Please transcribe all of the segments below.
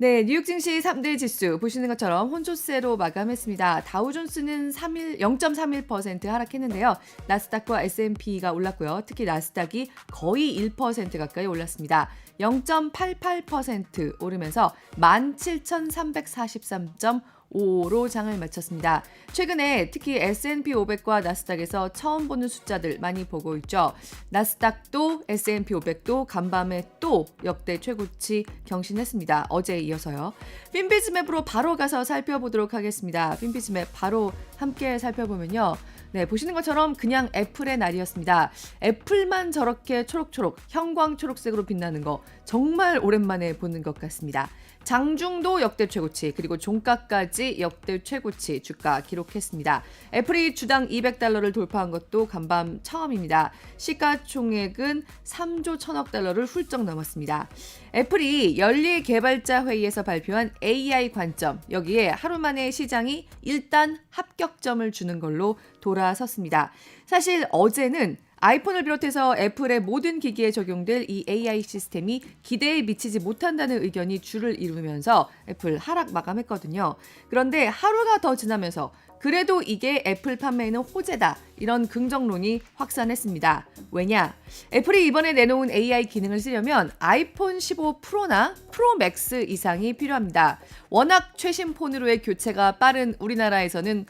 네, 뉴욕 증시 3대 지수 보시는 것처럼 혼조세로 마감했습니다. 다우존스는 0.31% 하락했는데요. 나스닥과 S&P가 올랐고요. 특히 나스닥이 거의 1% 가까이 올랐습니다. 0.88% 오르면서 17,343.5로 장을 마쳤습니다. 최근에 특히 S&P 500과 나스닥에서 처음 보는 숫자들 많이 보고 있죠. 나스닥도 S&P 500도 간밤에 또 역대 최고치 경신했습니다. 어제에 이어서요. 핀비즈맵으로 바로 가서 살펴보도록 하겠습니다. 핀비즈맵 바로 함께 살펴보면요. 네, 보시는 것처럼 그냥 애플의 날이었습니다. 애플만 저렇게 초록초록, 형광초록색으로 빛나는 거 정말 오랜만에 보는 것 같습니다. 장중도 역대 최고치, 그리고 종가까지 역대 최고치 주가 기록했습니다. 애플이 주당 $200를 돌파한 것도 간밤 처음입니다. 시가총액은 3조 1천억 달러를 훌쩍 넘었습니다. 애플이 연리 개발자 회의에서 발표한 AI 관점, 여기에 하루 만에 시장이 일단 합격점을 주는 걸로 돌아섰습니다. 사실 어제는 아이폰을 비롯해서 애플의 모든 기기에 적용될 이 AI 시스템이 기대에 미치지 못한다는 의견이 주를 이루면서 애플 하락 마감했거든요. 그런데 하루가 더 지나면서 그래도 이게 애플 판매에는 호재다, 이런 긍정론이 확산했습니다. 왜냐? 애플이 이번에 내놓은 AI 기능을 쓰려면 아이폰 15 프로나 프로 맥스 이상이 필요합니다. 워낙 최신 폰으로의 교체가 빠른 우리나라에서는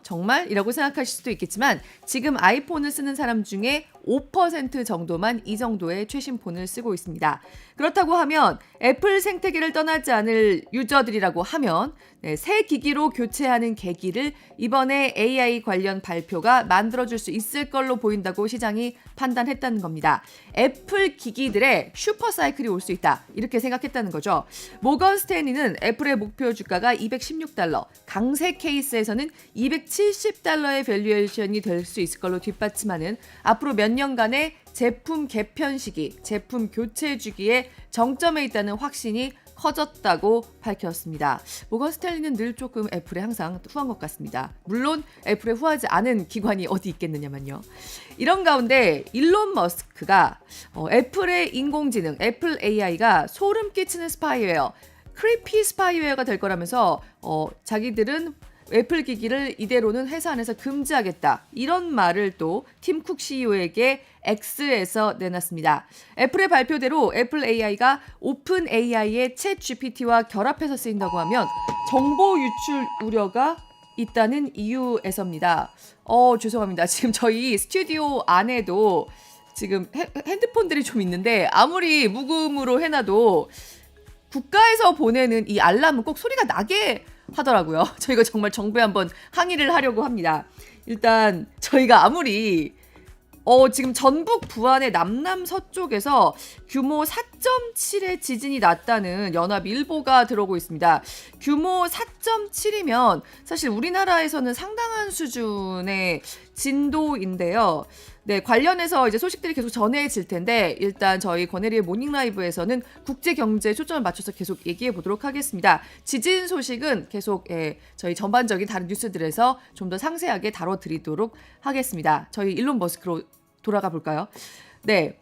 정말? 이라고 생각하실 수도 있겠지만 지금 아이폰을 쓰는 사람 중에 5% 정도만 이 정도의 최신 폰을 쓰고 있습니다. 그렇다고 하면 애플 생태계를 떠나지 않을 유저들이라고 하면 새 기기로 교체하는 계기를 이번에 AI 관련 발표가 만들어줄 수 있을 걸로 보인다고 시장이 판단했다는 겁니다. 애플 기기들의 슈퍼사이클이 올 수 있다, 이렇게 생각했다는 거죠. 모건 스탠리는 애플의 목표 주가가 $216, 강세 케이스에서는 $270의 밸류에이션이 될 수 있을 걸로 뒷받침하는 앞으로 몇 년간의 제품 개편 시기, 제품 교체 주기의 정점에 있다는 확신이 커졌다고 밝혔습니다. 모건 스탠리는 늘 조금 애플에 항상 후한 것 같습니다. 물론 애플에 후하지 않은 기관이 어디 있겠느냐만요. 이런 가운데 일론 머스크가 애플의 인공지능, 애플 AI가 소름 끼치는 스파이웨어, 크리피 스파이웨어가 될 거라면서 자기들은 애플 기기를 이대로는 회사 안에서 금지하겠다, 이런 말을 또 팀 쿡 CEO에게 X에서 내놨습니다. 애플의 발표대로 애플 AI가 오픈 AI의 챗 GPT와 결합해서 쓰인다고 하면 정보 유출 우려가 있다는 이유에서입니다. 죄송합니다. 지금 저희 스튜디오 안에도 지금 핸드폰들이 좀 있는데 아무리 무음으로 해놔도 국가에서 보내는 이 알람은 꼭 소리가 나게 하더라고요. 저희가 정말 정부에 한번 항의를 하려고 합니다. 일단 저희가 아무리 지금 전북 부안의 남남서쪽에서 규모 4.7의 지진이 났다는 연합일보가 들어오고 있습니다. 규모 4.7이면 사실 우리나라에서는 상당한 수준의 진도인데요. 네, 관련해서 이제 소식들이 계속 전해질 텐데 일단 저희 권혜리의 모닝 라이브에서는 국제 경제에 초점을 맞춰서 계속 얘기해 보도록 하겠습니다. 지진 소식은 계속 저희 전반적인 다른 뉴스들에서 좀 더 상세하게 다뤄드리도록 하겠습니다. 저희 일론 머스크로 돌아가 볼까요? 네.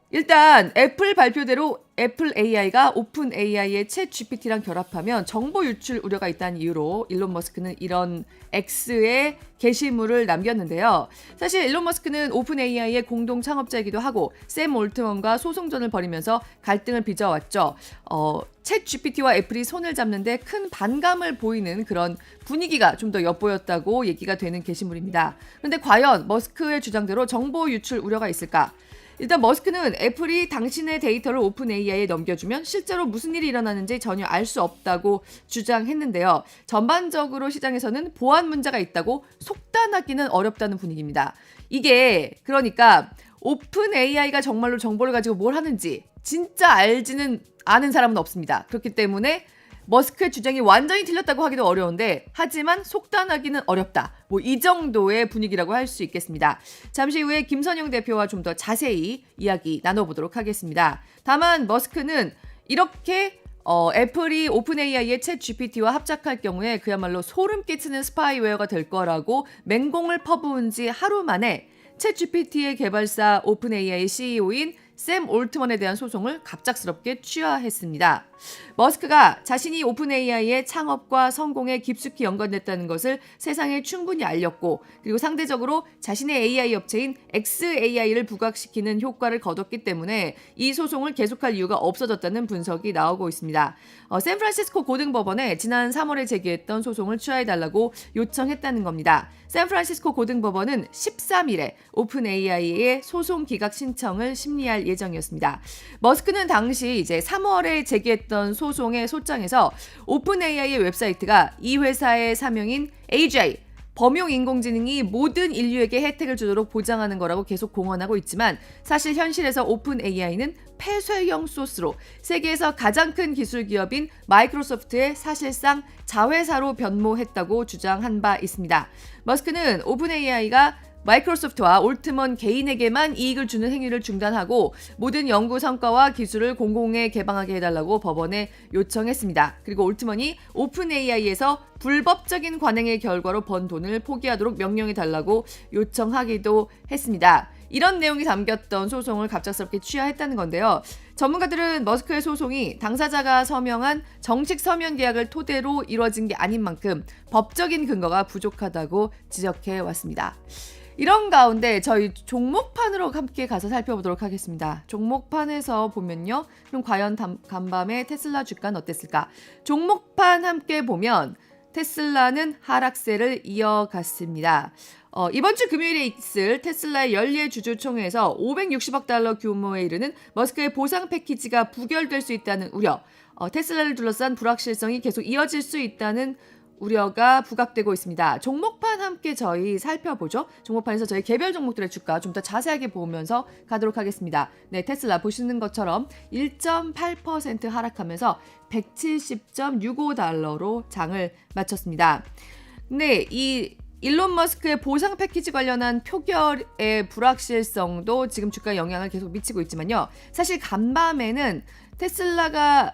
일단 애플 발표대로 애플 AI가 오픈 AI의 챗 GPT랑 결합하면 정보 유출 우려가 있다는 이유로 일론 머스크는 이런 X의 게시물을 남겼는데요. 사실 일론 머스크는 오픈 AI의 공동 창업자이기도 하고 샘 올트먼과 소송전을 벌이면서 갈등을 빚어왔죠. 챗 GPT와 애플이 손을 잡는데 큰 반감을 보이는 그런 분위기가 좀 더 엿보였다고 얘기가 되는 게시물입니다. 그런데 과연 머스크의 주장대로 정보 유출 우려가 있을까? 일단 머스크는 애플이 당신의 데이터를 오픈 AI에 넘겨주면 실제로 무슨 일이 일어나는지 전혀 알 수 없다고 주장했는데요. 전반적으로 시장에서는 보안 문제가 있다고 속단하기는 어렵다는 분위기입니다. 이게 그러니까 오픈 AI가 정말로 정보를 가지고 뭘 하는지 진짜 알지는 않은 사람은 없습니다. 그렇기 때문에 머스크의 주장이 완전히 틀렸다고 하기도 어려운데 하지만 속단하기는 어렵다. 뭐 이 정도의 분위기라고 할 수 있겠습니다. 잠시 후에 김선영 대표와 좀 더 자세히 이야기 나눠보도록 하겠습니다. 다만 머스크는 이렇게 애플이 오픈 AI의 챗 GPT와 합작할 경우에 그야말로 소름 끼치는 스파이웨어가 될 거라고 맹공을 퍼부은 지 하루 만에 챗 GPT의 개발사 오픈 AI CEO인 샘 올트먼에 대한 소송을 갑작스럽게 취하했습니다. 머스크가 자신이 오픈 AI의 창업과 성공에 깊숙이 연관됐다는 것을 세상에 충분히 알렸고, 그리고 상대적으로 자신의 AI 업체인 xAI를 부각시키는 효과를 거뒀기 때문에 이 소송을 계속할 이유가 없어졌다는 분석이 나오고 있습니다. 샌프란시스코 고등법원에 지난 3월에 제기했던 소송을 취하해달라고 요청했다는 겁니다. 샌프란시스코 고등법원은 13일에 오픈 AI의 소송 기각 신청을 심리할 예정이었습니다. 머스크는 당시 이제 3월에 제기했던 소송의 소장에서 오픈 AI의 웹사이트가 이 회사의 사명인 AJ 범용 인공지능이 모든 인류에게 혜택을 주도록 보장하는 거라고 계속 공언하고 있지만, 사실 현실에서 오픈 AI는 폐쇄형 소스로 세계에서 가장 큰 기술 기업인 마이크로소프트의 사실상 자회사로 변모했다고 주장한 바 있습니다. 머스크는 오픈 AI가 마이크로소프트와 올트먼 개인에게만 이익을 주는 행위를 중단하고 모든 연구 성과와 기술을 공공에 개방하게 해달라고 법원에 요청했습니다. 그리고 올트먼이 오픈 AI에서 불법적인 관행의 결과로 번 돈을 포기하도록 명령해달라고 요청하기도 했습니다. 이런 내용이 담겼던 소송을 갑작스럽게 취하했다는 건데요. 전문가들은 머스크의 소송이 당사자가 서명한 정식 서면 계약을 토대로 이뤄진 게 아닌 만큼 법적인 근거가 부족하다고 지적해 왔습니다. 이런 가운데 저희 종목판으로 함께 가서 살펴보도록 하겠습니다. 종목판에서 보면요. 그럼 과연 간밤에 테슬라 주가는 어땠을까? 종목판 함께 보면 테슬라는 하락세를 이어갔습니다. 이번 주 금요일에 있을 테슬라의 연례 주주총회에서 560억 달러 규모에 이르는 머스크의 보상 패키지가 부결될 수 있다는 우려, 테슬라를 둘러싼 불확실성이 계속 이어질 수 있다는 우려가 부각되고 있습니다. 종목판 함께 저희 살펴보죠. 종목판에서 저희 개별 종목들의 주가 좀 더 자세하게 보면서 가도록 하겠습니다. 네, 테슬라 보시는 것처럼 1.8% 하락하면서 170.65달러로 장을 마쳤습니다. 네, 이 일론 머스크의 보상 패키지 관련한 표결의 불확실성도 지금 주가에 영향을 계속 미치고 있지만요. 사실 간밤에는 테슬라가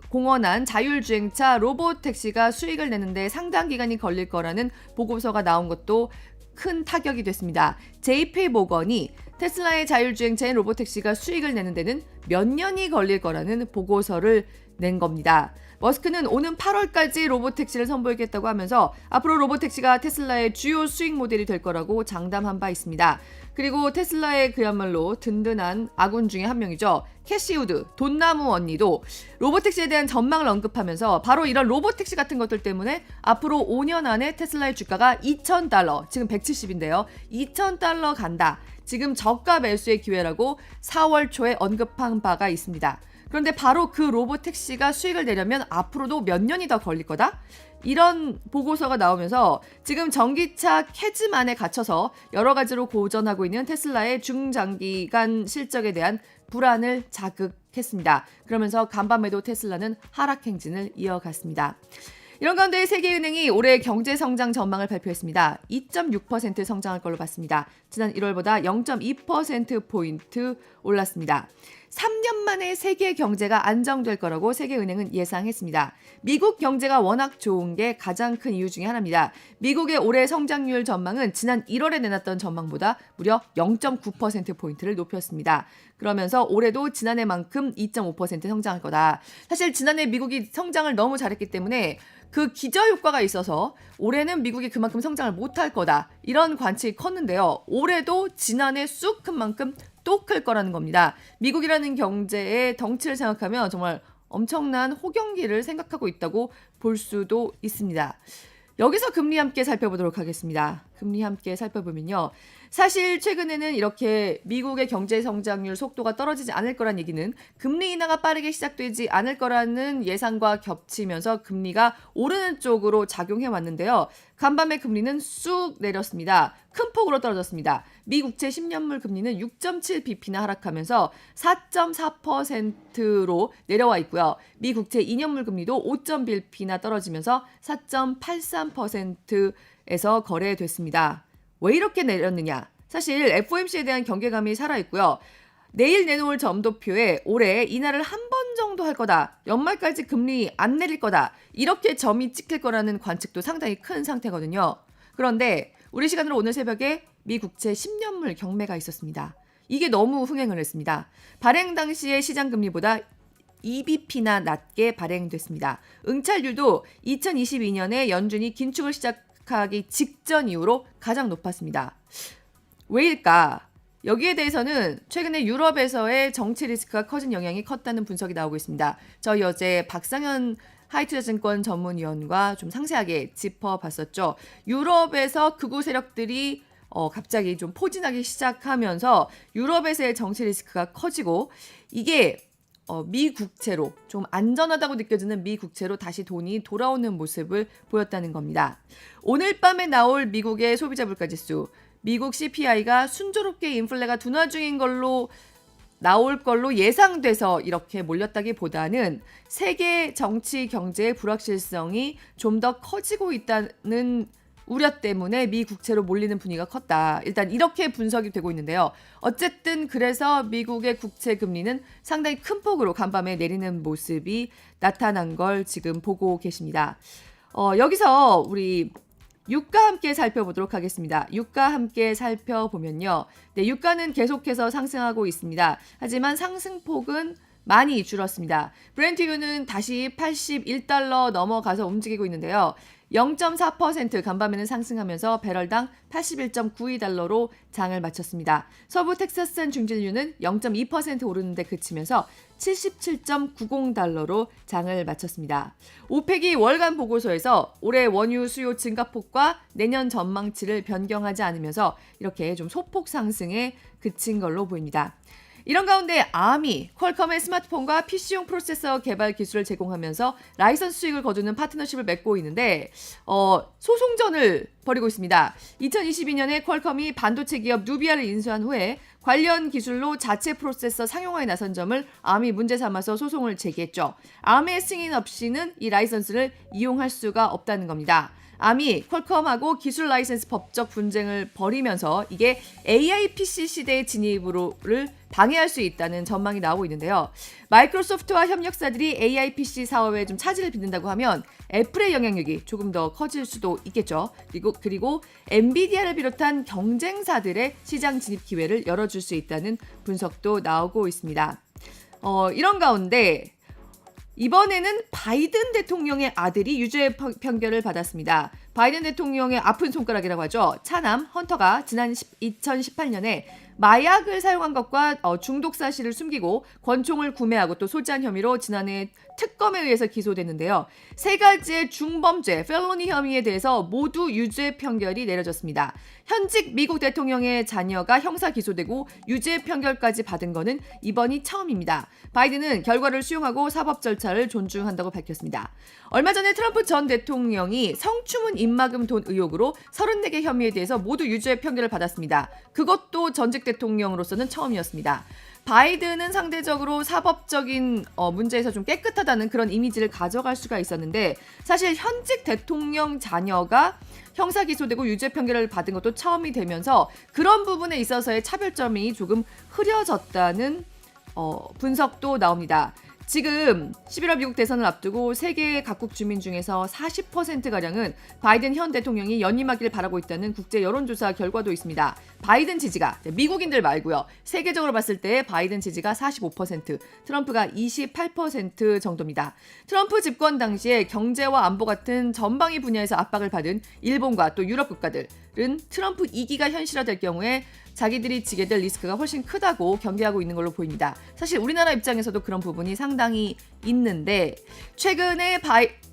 공언한 자율주행차 로봇택시가 수익을 내는데 상당 기간이 걸릴 거라는 보고서가 나온 것도 큰 타격이 됐습니다. JP모건이 테슬라의 자율주행차인 로봇택시가 수익을 내는 데는 몇 년이 걸릴 거라는 보고서를 낸 겁니다. 머스크는 오는 8월까지 로봇택시를 선보이겠다고 하면서 앞으로 로봇택시가 테슬라의 주요 수익 모델이 될 거라고 장담한 바 있습니다. 그리고 테슬라의 그야말로 든든한 아군 중에 한 명이죠. 캐시 우드, 돈나무 언니도 로봇택시에 대한 전망을 언급하면서 바로 이런 로봇택시 같은 것들 때문에 앞으로 5년 안에 테슬라의 주가가 2,000달러, 지금 170인데요. 2,000달러 간다. 지금 저가 매수의 기회라고 4월 초에 언급한 바가 있습니다. 그런데 바로 그 로봇택시가 수익을 내려면 앞으로도 몇 년이 더 걸릴 거다? 이런 보고서가 나오면서 지금 전기차 캐즘안에 갇혀서 여러 가지로 고전하고 있는 테슬라의 중장기간 실적에 대한 불안을 자극했습니다. 그러면서 간밤에도 테슬라는 하락 행진을 이어갔습니다. 이런 가운데 세계은행이 올해 경제성장 전망을 발표했습니다. 2.6% 성장할 걸로 봤습니다. 지난 1월보다 0.2%포인트 올랐습니다. 3년 만에 세계 경제가 안정될 거라고 세계은행은 예상했습니다. 미국 경제가 워낙 좋은 게 가장 큰 이유 중에 하나입니다. 미국의 올해 성장률 전망은 지난 1월에 내놨던 전망보다 무려 0.9%포인트를 높였습니다. 그러면서 올해도 지난해만큼 2.5% 성장할 거다. 사실 지난해 미국이 성장을 너무 잘했기 때문에 그 기저효과가 있어서 올해는 미국이 그만큼 성장을 못할 거다. 이런 관측이 컸는데요. 올해도 지난해 쑥 큰 만큼 또 클 거라는 겁니다. 미국이라는 경제의 덩치를 생각하면 정말 엄청난 호경기를 생각하고 있다고 볼 수도 있습니다. 여기서 금리 함께 살펴보도록 하겠습니다. 금리 함께 살펴보면요. 사실 최근에는 이렇게 미국의 경제 성장률 속도가 떨어지지 않을 거란 얘기는 금리 인하가 빠르게 시작되지 않을 거라는 예상과 겹치면서 금리가 오르는 쪽으로 작용해 왔는데요. 간밤에 금리는 쑥 내렸습니다. 큰 폭으로 떨어졌습니다. 미 국채 10년물 금리는 6.7bp나 하락하면서 4.4%로 내려와 있고요. 미 국채 2년물 금리도 5.1bp나 떨어지면서 4.83%에서 거래됐습니다. 왜 이렇게 내렸느냐? 사실 FOMC에 대한 경계감이 살아있고요. 내일 내놓을 점도표에 올해 인하를 한 번 정도 할 거다. 연말까지 금리 안 내릴 거다. 이렇게 점이 찍힐 거라는 관측도 상당히 큰 상태거든요. 그런데 우리 시간으로 오늘 새벽에 미 국채 10년물 경매가 있었습니다. 이게 너무 흥행을 했습니다. 발행 당시의 시장 금리보다 2bp나 낮게 발행됐습니다. 응찰률도 2022년에 연준이 긴축을 시작하기 직전 이후로 가장 높았습니다. 왜일까? 여기에 대해서는 최근에 유럽에서의 정치 리스크가 커진 영향이 컸다는 분석이 나오고 있습니다. 저희 어제 박상현 하이투자증권 전문위원과 좀 상세하게 짚어봤었죠. 유럽에서 극우 세력들이 갑자기 좀 포진하기 시작하면서 유럽에서의 정치 리스크가 커지고 이게 미 국채로 좀 안전하다고 느껴지는 미 국채로 다시 돈이 돌아오는 모습을 보였다는 겁니다. 오늘 밤에 나올 미국의 소비자 물가지수, 미국 CPI가 순조롭게 인플레가 둔화 중인 걸로 나올 걸로 예상돼서 이렇게 몰렸다기보다는 세계 정치 경제의 불확실성이 좀 더 커지고 있다는 우려 때문에 미 국채로 몰리는 분위기가 컸다. 일단 이렇게 분석이 되고 있는데요. 어쨌든 그래서 미국의 국채 금리는 상당히 큰 폭으로 간밤에 내리는 모습이 나타난 걸 지금 보고 계십니다. 여기서 우리 유가 함께 살펴보도록 하겠습니다. 유가 함께 살펴보면요. 네, 유가는 계속해서 상승하고 있습니다. 하지만 상승폭은 많이 줄었습니다. 브렌트유는 다시 81달러 넘어가서 움직이고 있는데요. 0.4% 간밤에는 상승하면서 배럴당 81.92달러로 장을 마쳤습니다. 서부 텍사스산 중진유는 0.2% 오르는데 그치면서 77.90달러로 장을 마쳤습니다. 오펙이 월간 보고서에서 올해 원유 수요 증가폭과 내년 전망치를 변경하지 않으면서 이렇게 좀 소폭 상승에 그친 걸로 보입니다. 이런 가운데 아미, 퀄컴의 스마트폰과 PC용 프로세서 개발 기술을 제공하면서 라이선스 수익을 거두는 파트너십을 맺고 있는데 소송전을 벌이고 있습니다. 2022년에 퀄컴이 반도체 기업 누비아를 인수한 후에 관련 기술로 자체 프로세서 상용화에 나선 점을 암이 문제 삼아서 소송을 제기했죠. 암의 승인 없이는 이 라이선스를 이용할 수가 없다는 겁니다. 암이 퀄컴하고 기술 라이센스 법적 분쟁을 벌이면서 이게 AI PC 시대의 진입을 방해할 수 있다는 전망이 나오고 있는데요. 마이크로소프트와 협력사들이 AI PC 사업에 좀 차질을 빚는다고 하면 애플의 영향력이 조금 더 커질 수도 있겠죠. 그리고 엔비디아를 비롯한 경쟁사들의 시장 진입 기회를 열어줄 수 있다는 분석도 나오고 있습니다. 이런 가운데 이번에는 바이든 대통령의 아들이 유죄 판결을 받았습니다. 바이든 대통령의 아픈 손가락이라고 하죠. 차남 헌터가 지난 2018년에 마약을 사용한 것과 중독 사실을 숨기고 권총을 구매하고 또 소지한 혐의로 지난해 특검에 의해서 기소됐는데요. 세 가지의 중범죄, 펠로니 혐의에 대해서 모두 유죄 판결이 내려졌습니다. 현직 미국 대통령의 자녀가 형사 기소되고 유죄 판결까지 받은 것은 이번이 처음입니다. 바이든은 결과를 수용하고 사법 절차를 존중한다고 밝혔습니다. 얼마 전에 트럼프 전 대통령이 성추문 입막음 돈 의혹으로 34개 혐의에 대해서 모두 유죄 판결을 받았습니다. 그것도 전직 대통령으로서는 처음이었습니다. 바이든은 상대적으로 사법적인 문제에서 좀 깨끗하다는 그런 이미지를 가져갈 수가 있었는데 사실 현직 대통령 자녀가 형사 기소되고 유죄 판결을 받은 것도 처음이 되면서 그런 부분에 있어서의 차별점이 조금 흐려졌다는 분석도 나옵니다. 지금 11월 미국 대선을 앞두고 세계 각국 주민 중에서 40%가량은 바이든 현 대통령이 연임하기를 바라고 있다는 국제 여론조사 결과도 있습니다. 바이든 지지가, 미국인들 말고요. 세계적으로 봤을 때 바이든 지지가 45%, 트럼프가 28% 정도입니다. 트럼프 집권 당시에 경제와 안보 같은 전방위 분야에서 압박을 받은 일본과 또 유럽 국가들은 트럼프 2기가 현실화될 경우에 자기들이 지게 될 리스크가 훨씬 크다고 경계하고 있는 걸로 보입니다. 사실 우리나라 입장에서도 그런 부분이 상당히 있는데 최근에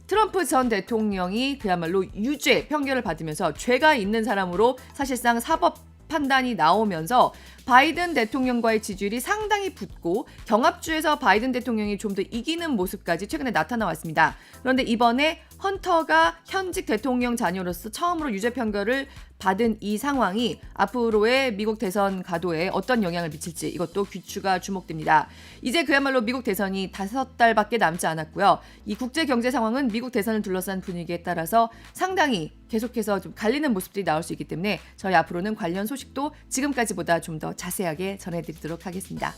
트럼프 전 대통령이 그야말로 유죄 판결을 받으면서 죄가 있는 사람으로 사실상 사법 판단이 나오면서 바이든 대통령과의 지지율이 상당히 붙고 경합주에서 바이든 대통령이 좀 더 이기는 모습까지 최근에 나타나왔습니다. 그런데 이번에 헌터가 현직 대통령 자녀로서 처음으로 유죄 판결을 받은 이 상황이 앞으로의 미국 대선 가도에 어떤 영향을 미칠지 이것도 귀추가 주목됩니다. 이제 그야말로 미국 대선이 5달밖에 남지 않았고요. 이 국제 경제 상황은 미국 대선을 둘러싼 분위기에 따라서 상당히 계속해서 좀 갈리는 모습들이 나올 수 있기 때문에 저희 앞으로는 관련 소식도 지금까지보다 좀 더 자세하게 전해드리도록 하겠습니다.